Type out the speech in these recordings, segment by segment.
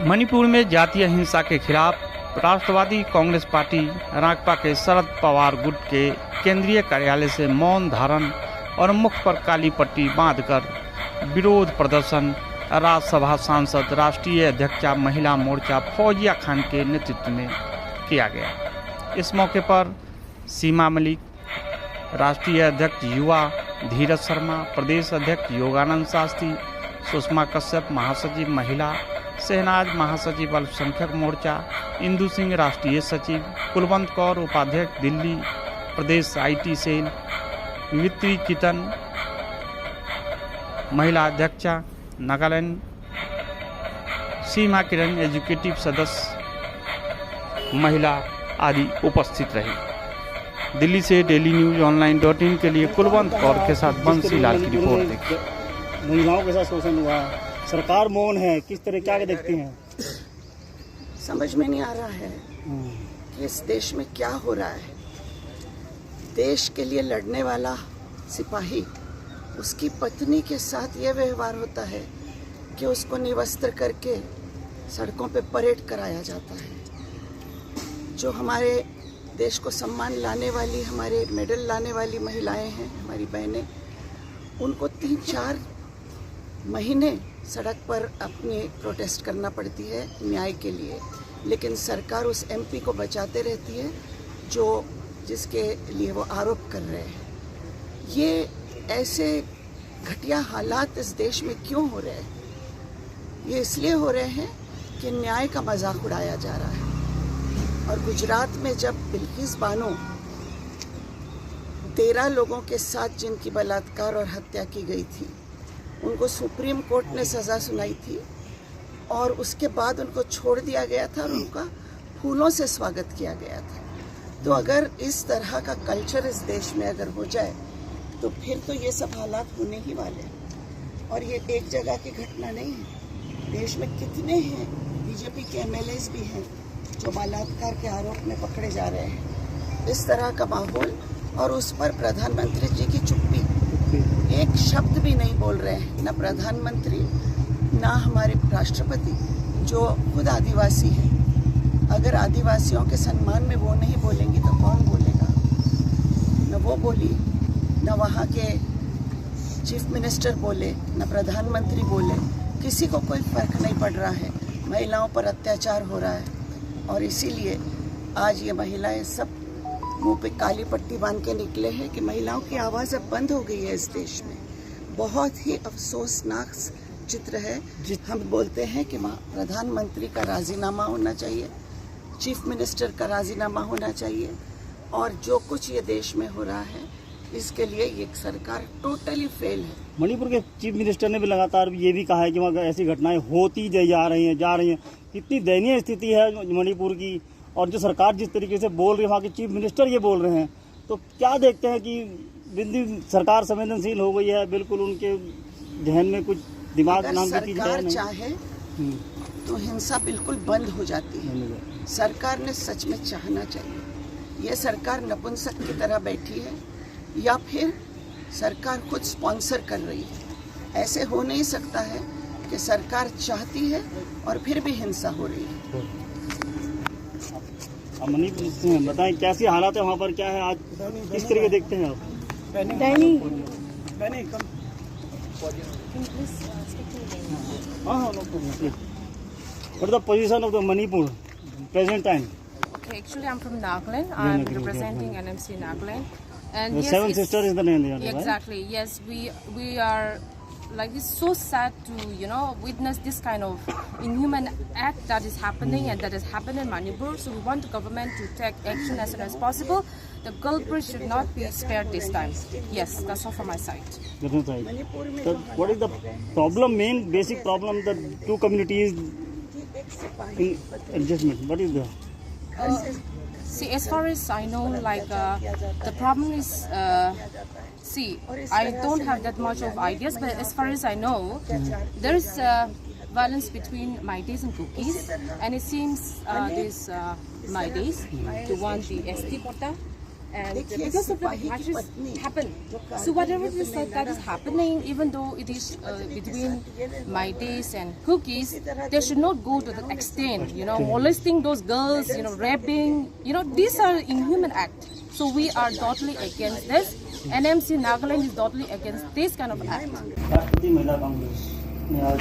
मणिपुर में जातीय हिंसा के खिलाफ राष्ट्रवादी कांग्रेस पार्टी राकपा के शरद पवार गुट के केंद्रीय कार्यालय से मौन धारण और मुख पर काली पट्टी बांधकर विरोध प्रदर्शन राज्यसभा सांसद राष्ट्रीय अध्यक्षा महिला मोर्चा फौजिया खान के नेतृत्व में किया गया। इस मौके पर सीमा मलिक, राष्ट्रीय अध्यक्ष युवा धीरज शर्मा, प्रदेश अध्यक्ष योगानंद शास्त्री, सुषमा कश्यप महासचिव महिला, शहनाज महासचिव अल्पसंख्यक मोर्चा, इंदु सिंह राष्ट्रीय सचिव, कुलवंत कौर उपाध्यक्ष दिल्ली प्रदेश IT सेल, मित्री कितन महिला अध्यक्षा नागालैंड, सीमा किरण एजुकेटिव सदस्य महिला आदि उपस्थित रही। दिल्ली से डेली न्यूज online.in के लिए कुलवंत कौर के साथ बंसीलाल की रिपोर्ट देखिए। महिलाओं के साथ शोषण हुआ, सरकार मौन है, किस तरह क्या देखती हैं? समझ में नहीं आ रहा है कि इस देश में क्या हो रहा है। देश के लिए लड़ने वाला सिपाही, उसकी पत्नी के साथ ये व्यवहार होता है कि उसको निवस्त्र करके सड़कों पे परेड कराया जाता है। जो हमारे देश को सम्मान लाने वाली, हमारे मेडल लाने वाली महिलाएं हैं, हमारी बहनें, उनको 3-4 महीने सड़क पर अपनी प्रोटेस्ट करना पड़ती है न्याय के लिए, लेकिन सरकार उस MP को बचाते रहती है जिसके लिए वो आरोप कर रहे हैं। ये ऐसे घटिया हालात इस देश में क्यों हो रहे हैं? ये इसलिए हो रहे हैं कि न्याय का मजाक उड़ाया जा रहा है। और गुजरात में जब बिल्किस बानो 13 लोगों के साथ जिनकी बलात्कार और हत्या की गई थी, उनको सुप्रीम कोर्ट ने सज़ा सुनाई थी और उसके बाद उनको छोड़ दिया गया था और उनका फूलों से स्वागत किया गया था। तो अगर इस तरह का कल्चर इस देश में अगर हो जाए तो फिर तो ये सब हालात होने ही वाले हैं। और ये एक जगह की घटना नहीं है, देश में कितने हैं BJP के MLAs भी हैं जो बलात्कार के आरोप में पकड़े जा रहे हैं। इस तरह का माहौल, और उस पर प्रधानमंत्री जी की चुप्पी, एक शब्द भी नहीं बोल रहे हैं, ना प्रधानमंत्री ना हमारे राष्ट्रपति जो खुद आदिवासी हैं। अगर आदिवासियों के सम्मान में वो नहीं बोलेंगी तो कौन बोलेगा? न वो बोली, न वहाँ के चीफ मिनिस्टर बोले, न प्रधानमंत्री बोले। किसी को कोई फर्क नहीं पड़ रहा है। महिलाओं पर अत्याचार हो रहा है और इसीलिए आज ये महिलाएं सब मुंह पे काली पट्टी बांध के निकले हैं कि महिलाओं की आवाज़ अब बंद हो गई है इस देश में। बहुत ही अफसोसनाक चित्र है। हम बोलते हैं कि प्रधानमंत्री का राजीनामा होना चाहिए, चीफ मिनिस्टर का राजीनामा होना चाहिए, और जो कुछ ये देश में हो रहा है इसके लिए ये सरकार टोटली फेल है। मणिपुर के चीफ मिनिस्टर ने भी लगातार ये भी कहा है कि वहाँ ऐसी घटनाएं होती जा रही हैं। कितनी दयनीय स्थिति है मणिपुर की, और जो सरकार जिस तरीके से बोल रही है, वहाँ के चीफ मिनिस्टर ये बोल रहे हैं, तो क्या देखते हैं कि बिंदी सरकार संवेदनशील हो गई है, बिल्कुल उनके जहन में कुछ दिमाग नाम की चीज है नहीं। चाहे तो हिंसा बिल्कुल बंद हो जाती है। सरकार ने सच में चाहना चाहिए। ये सरकार नपुंसक की तरह बैठी है या फिर सरकार खुद स्पॉन्सर कर रही है। ऐसे हो नहीं सकता है कि सरकार चाहती है और फिर भी हिंसा हो रही है। मणिपुर बताएं कैसी हालात है वहाँ पर, क्या है आज, किस तरीके देखते हैं आप? What is the position of the Manipur present time? Okay, actually I'm from Nagaland. I'm representing NMC Nagaland. And The yes, Seven Sisters is the name there, right? exactly. Yes, we are like, it's so sad to witness this kind of inhuman act that is happening and that has happened in Manipur. So we want the government to take action as soon as possible. The culprits should not be spared this time. Yes, that's all from my side. That's right. So what is the problem, main basic problem, the two communities in adjustment? What is the? See, as far as I know, like the problem is, see, I don't have that much of ideas, but as far as I know, there is violence between Maites and Kukis, and it seems these Maites, to want the ST quota, And देखिए, because of the सिपाही की clashes पत्नी happen. जो So Kargil whatever युद्ध it is में that is लड़ा, happening, even though it is between my days and cookies, they should not go to that extent, molesting those girls, raping, these are inhuman acts. So we are totally against this. NMC Nagaland is totally against this kind of act. राष्ट्रपति महिला कांग्रेस ने आज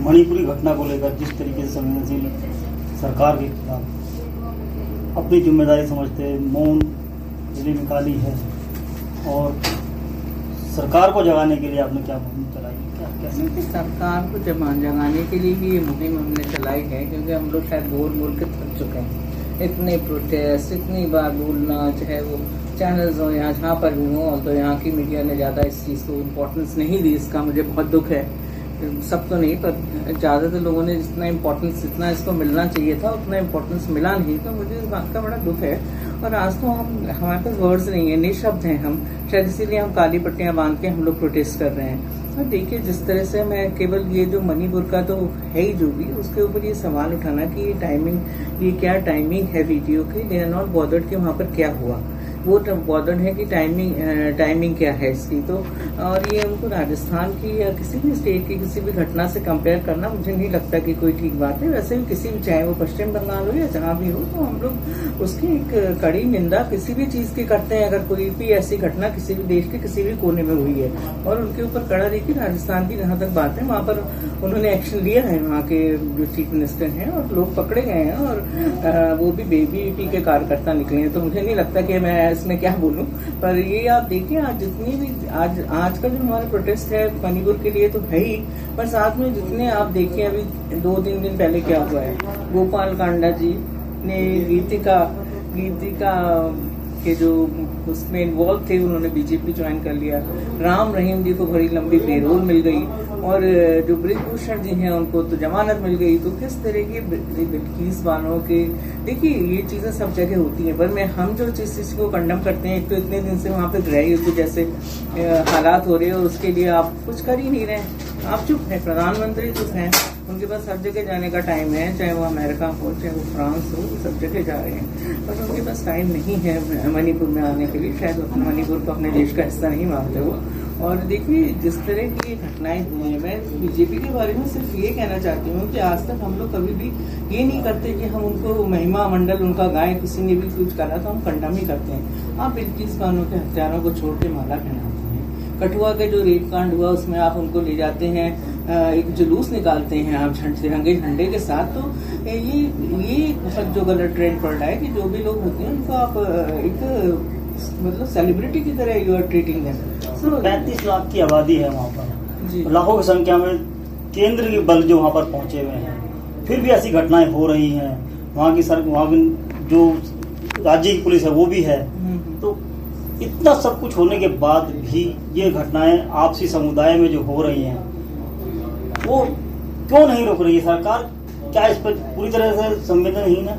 मणिपुरी घटना को लेकर जिस तरीके से संवेदनशील सरकार के खिलाफ अपनी जिम्मेदारी समझते मौन रैली निकाली है, और सरकार को जगाने के लिए आपने क्या मुहिम चलाई, क्या कैसे? कि सरकार को जगाने के लिए ही ये मुहिम हमने चलाई है, क्योंकि हम लोग शायद बोल के थक चुके हैं। इतने प्रोटेस्ट, इतनी बार बोलना, चाहे वो चैनल्स हो या जहाँ पर भी हो, तो यहाँ की मीडिया ने ज़्यादा इस चीज़ को इम्पोर्टेंस नहीं दी। इसका मुझे बहुत दुख है। सब तो नहीं, पर ज़्यादातर लोगों ने जितना इम्पोर्टेंस, जितना इसको मिलना चाहिए था उतना इम्पोर्टेंस मिला नहीं, तो मुझे इस बात का बड़ा दुख है। और आज तो हमारे पास वर्ड्स नहीं है, निशब्द हैं हम, शायद इसीलिए हम काली पट्टियाँ बांध के हम लोग प्रोटेस्ट कर रहे हैं। और देखिए, जिस तरह से मैं केवल ये जो मणिपुर का तो है ही जो भी, उसके ऊपर ये सवाल उठाना कि ये टाइमिंग, ये क्या टाइमिंग है वीडियो की, दे आर नॉट बॉदर्ड कि वहाँ पर क्या हुआ, वो बॉदर्ड है कि टाइमिंग क्या है इसकी। तो और ये उनको राजस्थान की या किसी भी स्टेट की किसी भी घटना से कंपेयर करना मुझे नहीं लगता कि कोई ठीक बात है। वैसे भी किसी भी, चाहे वो पश्चिम बंगाल हो या जहाँ भी हो, तो हम लोग उसकी एक कड़ी निंदा किसी भी चीज़ की करते हैं अगर कोई भी ऐसी घटना किसी भी देश के किसी भी कोने में हुई है, और उनके ऊपर कड़ा। देखिए, राजस्थान की जहाँ तक बात है, वहाँ पर उन्होंने एक्शन लिया है, वहाँ के जो चीफ मिनिस्टर हैं, और लोग पकड़े गए हैं, और वो भी BJP के कार्यकर्ता निकले हैं। तो मुझे नहीं लगता कि मैं इसमें क्या बोलूं, पर ये आप देखिए, आज जितनी भी आज का जो हमारा प्रोटेस्ट है मणिपुर के लिए तो है ही, पर साथ में जितने आप देखिए, अभी 2-3 दिन पहले क्या हुआ है, गोपाल कांडा जी ने गीतिका के जो उसमें इन्वॉल्व थे, उन्होंने BJP ज्वाइन कर लिया। राम रहीम जी को बड़ी लंबी पेरोल मिल गई, और जो ब्रिजभूषण जी हैं उनको तो जमानत मिल गई। तो किस तरह की बिल्किस बानो के, देखिए ये चीज़ें सब जगह होती हैं, पर हम जो चीज़ को कंडम करते हैं, एक तो इतने दिन से वहाँ पे गृह युद्ध जैसे हालात हो रहे हैं, और उसके लिए आप कुछ कर ही नहीं रहे, आप चुप हैं। प्रधानमंत्री चुप हैं, उनके पास हर जगह जाने का टाइम है, चाहे वो अमेरिका हो, चाहे वो फ्रांस हो, सब जगह जा रहे हैं, पर उनके पास टाइम नहीं है मणिपुर में आने के लिए। शायद अपने मणिपुर को अपने देश का हिस्सा नहीं मानते वो। और देखिए, जिस तरह की घटनाएं हुई हैं, मैं BJP के बारे में सिर्फ ये कहना चाहती हूँ कि आज तक हम लोग कभी भी ये नहीं करते कि हम उनको महिमा मंडल उनका गाय, किसी ने भी कुछ करा तो हम कंडम ही करते हैं। आप बिल्किस बानो के हत्यारों को छोड़ के माला पहनाते हैं। कठुआ के जो रेप कांड हुआ, उसमें आप उनको ले जाते हैं, एक जुलूस निकालते हैं आप तिरंगे झंडे के साथ। तो ये बहुत जो गलत ट्रेंड पड़ रहा है कि जो भी लोग होते हैं उनको आप एक मतलब सेलिब्रिटी की तरह you are treating them. 35 lakh की आबादी है वहाँ पर, लाखों की संख्या में केंद्र के बल जो वहाँ पर पहुंचे हुए हैं, फिर भी ऐसी घटनाएं हो रही हैं। वहाँ की जो राज्य की पुलिस है वो भी है, तो इतना सब कुछ होने के बाद भी ये घटनाएं आपसी समुदाय में जो हो रही हैं, वो क्यों नहीं रोक रही है सरकार? क्या इस पर पूरी तरह से संवेदनहीन है?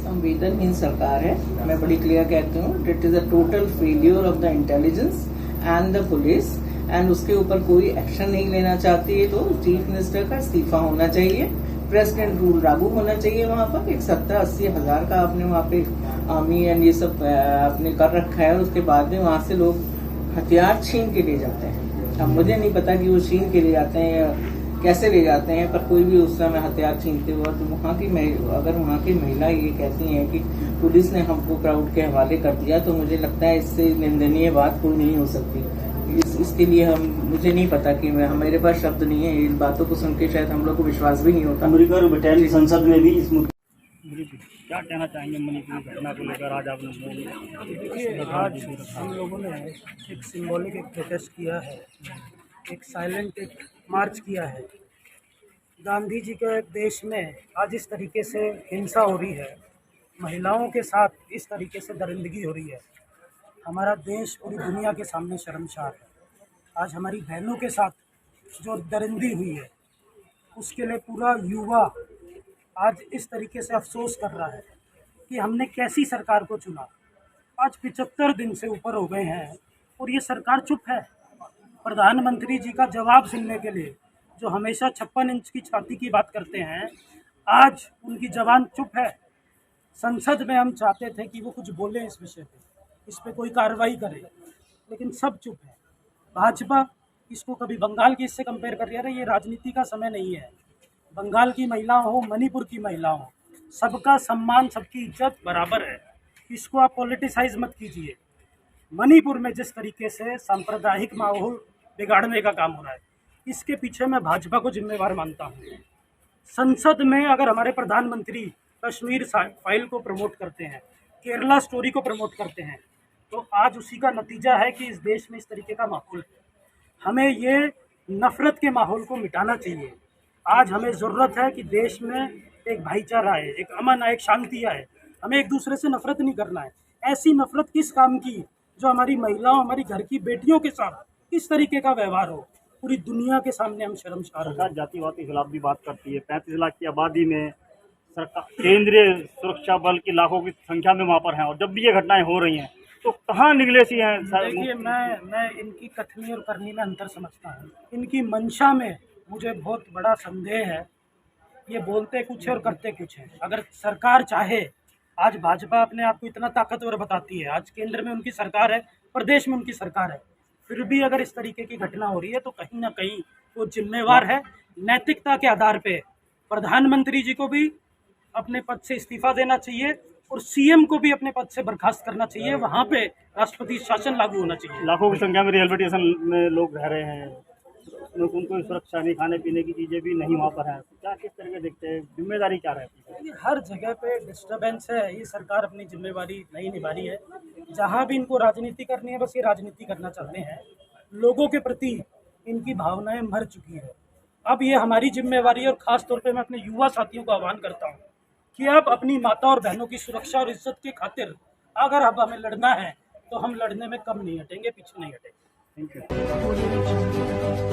संवेदनहीन सरकार है, मैं बड़ी क्लियर कहती हूँ। It is a total failure of the intelligence and the police, and उसके ऊपर कोई एक्शन नहीं लेना चाहती है। तो चीफ मिनिस्टर का इस्तीफा होना चाहिए, प्रेसिडेंट रूल लागू होना चाहिए। वहाँ पर एक 70-80 हजार का आपने वहाँ पे आर्मी एंड ये सब आपने कर रखा है, और उसके बाद में वहाँ से लोग हथियार छीन के ले जाते हैं। अब मुझे नहीं पता कि वो छीन के ले जाते हैं या कैसे ले जाते हैं, पर कोई भी उस समय हथियार छीनते हुआ, तो वहाँ की अगर वहाँ की महिला ये कहती हैं कि पुलिस ने हमको क्राउड के हवाले कर दिया, तो मुझे लगता है इससे निंदनीय बात कोई नहीं हो सकती। इसके लिए मुझे नहीं पता कि मेरे पास शब्द नहीं है। इन बातों को सुन के शायद हम लोग को विश्वास भी नहीं होता। अमेरिका और ब्रिटेन की संसद में भी इस मुद्दे क्या कहना चाहेंगे मणिपुर घटना को लेकर? आज आपने देखिए, आज हम लोगों ने एक सिंबॉलिक एक प्रोटेस्ट किया है, एक साइलेंट एक मार्च किया है। गांधी जी के देश में आज इस तरीके से हिंसा हो रही है, महिलाओं के साथ इस तरीके से दरिंदगी हो रही है, हमारा देश पूरी दुनिया के सामने शर्मसार है। आज हमारी बहनों के साथ जो दरिंदगी हुई है, उसके लिए पूरा युवा आज इस तरीके से अफसोस कर रहा है कि हमने कैसी सरकार को चुना। आज 75 दिन से ऊपर हो गए हैं और ये सरकार चुप है। प्रधानमंत्री जी का जवाब सुनने के लिए, जो हमेशा 56 इंच की छाती की बात करते हैं, आज उनकी जबान चुप है। संसद में हम चाहते थे कि वो कुछ बोलें इस विषय पे, इस पर कोई कार्रवाई करे, लेकिन सब चुप है। भाजपा इसको कभी बंगाल की इससे कंपेयर कर रही है। अरे ये राजनीति का समय नहीं है। बंगाल की महिलाओं हो, मणिपुर की महिलाओं हो, सबका सम्मान, सबकी इज्जत बराबर है। इसको आप पॉलिटिसाइज मत कीजिए। मणिपुर में जिस तरीके से सांप्रदायिक माहौल बिगाड़ने का काम हो रहा है, इसके पीछे मैं भाजपा को जिम्मेवार मानता हूँ। संसद में अगर हमारे प्रधानमंत्री कश्मीर फाइल को प्रमोट करते हैं, केरला स्टोरी को प्रमोट करते हैं, तो आज उसी का नतीजा है कि इस देश में इस तरीके का माहौल है। हमें ये नफरत के माहौल को मिटाना चाहिए। आज हमें ज़रूरत है कि देश में एक भाईचारा आए, एक अमन आए, एक शांति आए। हमें एक दूसरे से नफरत नहीं करना है। ऐसी नफरत किस काम की जो हमारी महिलाओं, हमारी घर की बेटियों के साथ इस तरीके का व्यवहार हो। पूरी दुनिया के सामने हम शर्मसार हो। सरकार जातिवाद के खिलाफ भी बात करती है। 35 लाख की आबादी में सरकार, केंद्रीय सुरक्षा बल की लाखों की संख्या में वहाँ पर हैं, और जब भी ये घटनाएं हो रही हैं तो कहाँ निकले सी हैं। देखिए, मैं इनकी कथनी और करनी में अंतर समझता हूँ। इनकी मंशा में मुझे बहुत बड़ा संदेह है। ये बोलते कुछ है और करते कुछ है। अगर सरकार चाहे, आज भाजपा अपने आप को इतना ताकतवर बताती है, आज केंद्र में उनकी सरकार है, प्रदेश में उनकी सरकार है, फिर भी अगर इस तरीके की घटना हो रही है तो कहीं ना कहीं वो जिम्मेवार है। नैतिकता के आधार पे प्रधानमंत्री जी को भी अपने पद से इस्तीफा देना चाहिए और सीएम को भी अपने पद से बर्खास्त करना चाहिए। वहाँ पे राष्ट्रपति शासन लागू होना चाहिए। लाखों की संख्या में रिहेबिलिटेशन में लोग रह रहे हैं, उनको सुरक्षा नहीं, खाने पीने की चीज़ें भी नहीं वहाँ पर हैं। क्या किस तरह के देखते हैं, जिम्मेदारी क्या रहती है? ये हर जगह पे डिस्टर्बेंस है। ये सरकार अपनी जिम्मेवारी नहीं निभा रही है। जहाँ भी इनको राजनीति करनी है, बस ये राजनीति करना चाहते हैं। लोगों के प्रति इनकी भावनाएं मर चुकी है। अब ये हमारी जिम्मेवारी है, और ख़ास तौर पे मैं अपने युवा साथियों को आह्वान करता हूँ कि अब अपनी माता और बहनों की सुरक्षा और इज्जत की खातिर अगर अब हमें लड़ना है तो हम लड़ने में कम नहीं हटेंगे, पीछे नहीं हटेंगे। Thank you.